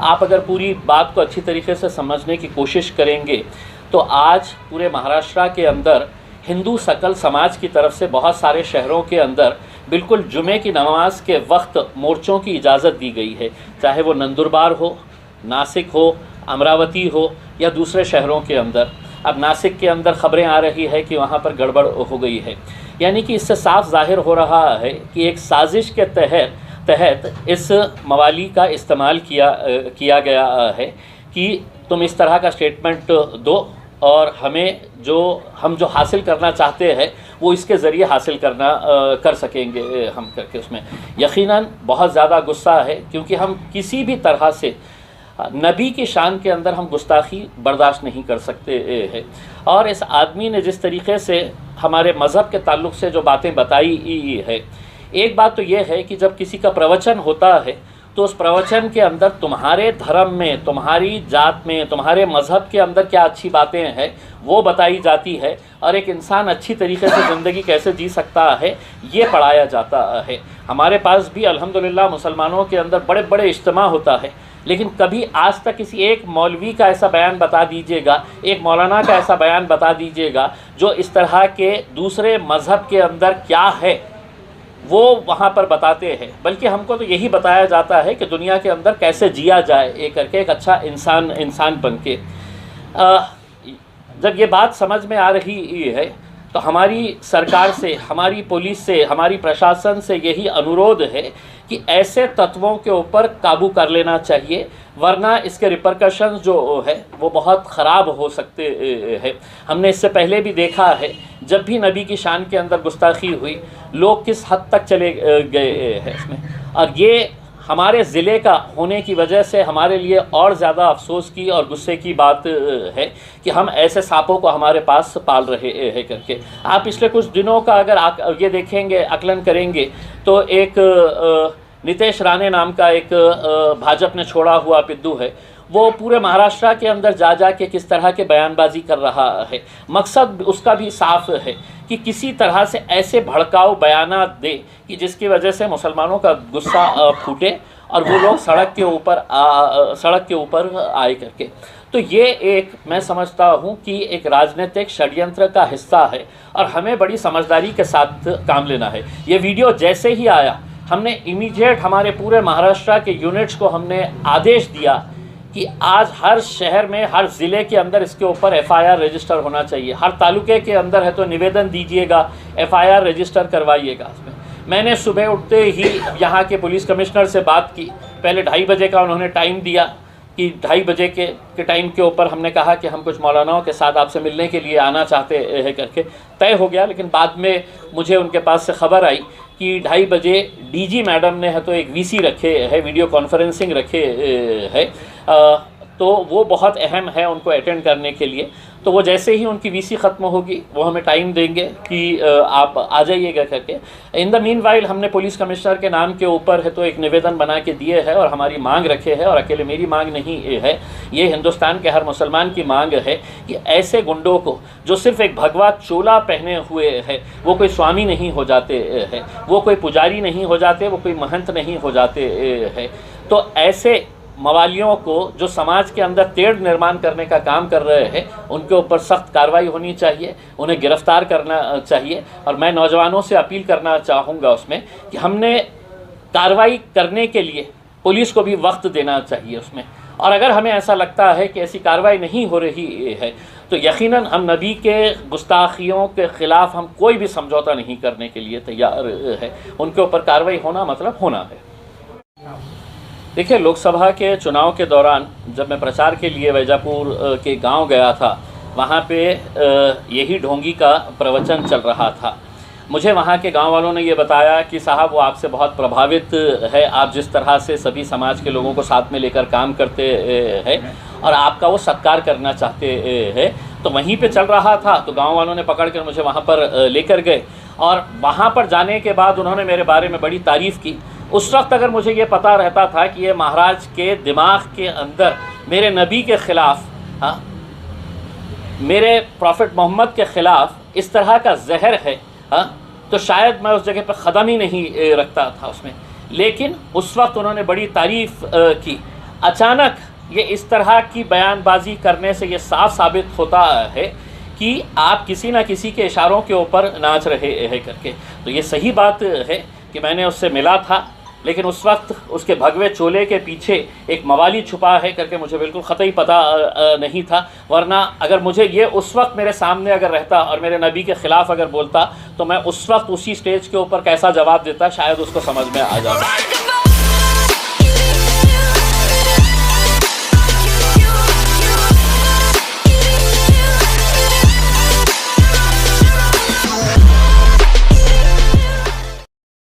आप अगर पूरी बात को अच्छी तरीके से समझने की कोशिश करेंगे तो आज पूरे महाराष्ट्र के अंदर हिंदू सकल समाज की तरफ से बहुत सारे शहरों के अंदर बिल्कुल जुमे की नमाज के वक्त मोर्चों की इजाज़त दी गई है, चाहे वो नंदुरबार हो, नासिक हो, अमरावती हो या दूसरे शहरों के अंदर। अब नासिक के अंदर ख़बरें आ रही है कि वहाँ पर गड़बड़ हो गई है, यानी कि इससे साफ जाहिर हो रहा है कि एक साजिश के तहत इस मवाली का इस्तेमाल किया गया है कि तुम इस तरह का स्टेटमेंट दो और हम जो हासिल करना चाहते हैं वो इसके ज़रिए हासिल कर सकेंगे हम करके। उसमें यकीनन बहुत ज़्यादा गुस्सा है, क्योंकि हम किसी भी तरह से नबी की शान के अंदर हम गुस्ताखी बर्दाश्त नहीं कर सकते हैं। और इस आदमी ने जिस तरीक़े से हमारे मज़हब के ताल्लुक़ से जो बातें बताई है, एक बात तो ये है कि जब किसी का प्रवचन होता है तो उस प्रवचन के अंदर तुम्हारे धर्म में, तुम्हारी जात में, तुम्हारे मज़हब के अंदर क्या अच्छी बातें हैं वो बताई जाती है, और एक इंसान अच्छी तरीके से ज़िंदगी कैसे जी सकता है ये पढ़ाया जाता है। हमारे पास भी अल्हम्दुलिल्लाह मुसलमानों के अंदर बड़े बड़े इज्तिमा होता है, लेकिन कभी आज तक किसी एक मौलवी का ऐसा बयान बता दीजिएगा, एक मौलाना का ऐसा बयान बता दीजिएगा जो इस तरह के दूसरे मज़हब के अंदर क्या है वो वहाँ पर बताते हैं। बल्कि हमको तो यही बताया जाता है कि दुनिया के अंदर कैसे जिया जाए एक करके, एक अच्छा इंसान बन के। जब ये बात समझ में आ रही है तो हमारी सरकार से, हमारी पुलिस से, हमारी प्रशासन से यही अनुरोध है कि ऐसे तत्वों के ऊपर काबू कर लेना चाहिए, वरना इसके रिपरकशंस जो है वो बहुत ख़राब हो सकते हैं। हमने इससे पहले भी देखा है, जब भी नबी की शान के अंदर गुस्ताखी हुई लोग किस हद तक चले गए हैं इसमें। और ये हमारे ज़िले का होने की वजह से हमारे लिए और ज़्यादा अफसोस की और गुस्से की बात है कि हम ऐसे सांपों को हमारे पास पाल रहे हैं करके। आप पिछले कुछ दिनों का अगर ये देखेंगे, आकलन करेंगे तो एक नितेश राणे नाम का एक भाजपा ने छोड़ा हुआ पिद्दू है, वो पूरे महाराष्ट्र के अंदर जा के किस तरह के बयानबाजी कर रहा है। मकसद उसका भी साफ है कि किसी तरह से ऐसे भड़काऊ बयानात दे कि जिसकी वजह से मुसलमानों का गुस्सा फूटे और वो लोग सड़क के ऊपर आए करके। तो ये एक, मैं समझता हूँ कि एक राजनीतिक षड्यंत्र का हिस्सा है और हमें बड़ी समझदारी के साथ काम लेना है। ये वीडियो जैसे ही आया हमने इमीडिएट हमारे पूरे महाराष्ट्र के यूनिट्स को हमने आदेश दिया कि आज हर शहर में, हर ज़िले के अंदर इसके ऊपर एफआईआर रजिस्टर होना चाहिए। हर तालुके के अंदर है तो निवेदन दीजिएगा, एफआईआर रजिस्टर करवाइएगा। इसमें मैंने सुबह उठते ही यहाँ के पुलिस कमिश्नर से बात की। पहले 2:30 बजे का उन्होंने टाइम दिया कि 2:30 बजे के टाइम के ऊपर हमने कहा कि हम कुछ मौलानाओं के साथ आपसे मिलने के लिए आना चाहते हैं करके तय हो गया। लेकिन बाद में मुझे उनके पास से खबर आई कि 2:30 बजे डीजी मैडम ने है तो एक वीसी रखे है, वीडियो कॉन्फ्रेंसिंग रखे है, तो वो बहुत अहम है उनको अटेंड करने के लिए। तो वो जैसे ही उनकी वीसी ख़त्म होगी वो हमें टाइम देंगे कि आप आ जाइएगा करके। इन द मीन वाइल हमने पुलिस कमिश्नर के नाम के ऊपर है तो एक निवेदन बना के दिए है और हमारी मांग रखे है, और अकेले मेरी मांग नहीं है, ये हिंदुस्तान के हर मुसलमान की मांग है कि ऐसे गुंडों को जो सिर्फ एक भगवा चोला पहने हुए है, वो कोई स्वामी नहीं हो जाते हैं, वो कोई पुजारी नहीं हो जाते, वो कोई महंत नहीं हो जाते हैं, तो ऐसे मवालियों को जो समाज के अंदर तेढ़ निर्माण करने का काम कर रहे हैं उनके ऊपर सख्त कार्रवाई होनी चाहिए, उन्हें गिरफ़्तार करना चाहिए। और मैं नौजवानों से अपील करना चाहूँगा उसमें कि हमने कार्रवाई करने के लिए पुलिस को भी वक्त देना चाहिए उसमें। और अगर हमें ऐसा लगता है कि ऐसी कार्रवाई नहीं हो रही है तो यकीनन हम नबी के गुस्ताखियों के ख़िलाफ़ हम कोई भी समझौता नहीं करने के लिए तैयार है। उनके ऊपर कार्रवाई होना मतलब होना है। देखिए, लोकसभा के चुनाव के दौरान जब मैं प्रचार के लिए वैजापुर के गांव गया था, वहां पे यही ढोंगी का प्रवचन चल रहा था। मुझे वहां के गांव वालों ने ये बताया कि साहब वो आपसे बहुत प्रभावित है, आप जिस तरह से सभी समाज के लोगों को साथ में लेकर काम करते हैं और आपका वो सत्कार करना चाहते हैं। तो वहीं पे चल रहा था तो गाँव वालों ने पकड़ कर मुझे वहाँ पर लेकर गए और वहाँ पर जाने के बाद उन्होंने मेरे बारे में बड़ी तारीफ़ की। उस वक्त अगर मुझे ये पता रहता था कि ये महाराज के दिमाग के अंदर मेरे नबी के ख़िलाफ़, मेरे प्रॉफिट मोहम्मद के ख़िलाफ़ इस तरह का जहर है, तो शायद मैं उस जगह पर क़दम ही नहीं रखता था उसमें। लेकिन उस वक्त उन्होंने बड़ी तारीफ़ की। अचानक ये इस तरह की बयानबाजी करने से ये साफ साबित होता है कि आप किसी ना किसी के इशारों के ऊपर नाच रहे हैं करके। तो ये सही बात है कि मैंने उससे मिला था, लेकिन उस वक्त उसके भगवे चोले के पीछे एक मवाली छुपा है करके मुझे बिल्कुल ख़तई पता नहीं था। वरना अगर मुझे ये उस वक्त मेरे सामने अगर रहता और मेरे नबी के ख़िलाफ़ अगर बोलता तो मैं उस वक्त उसी स्टेज के ऊपर कैसा जवाब देता शायद उसको समझ में आ जाता।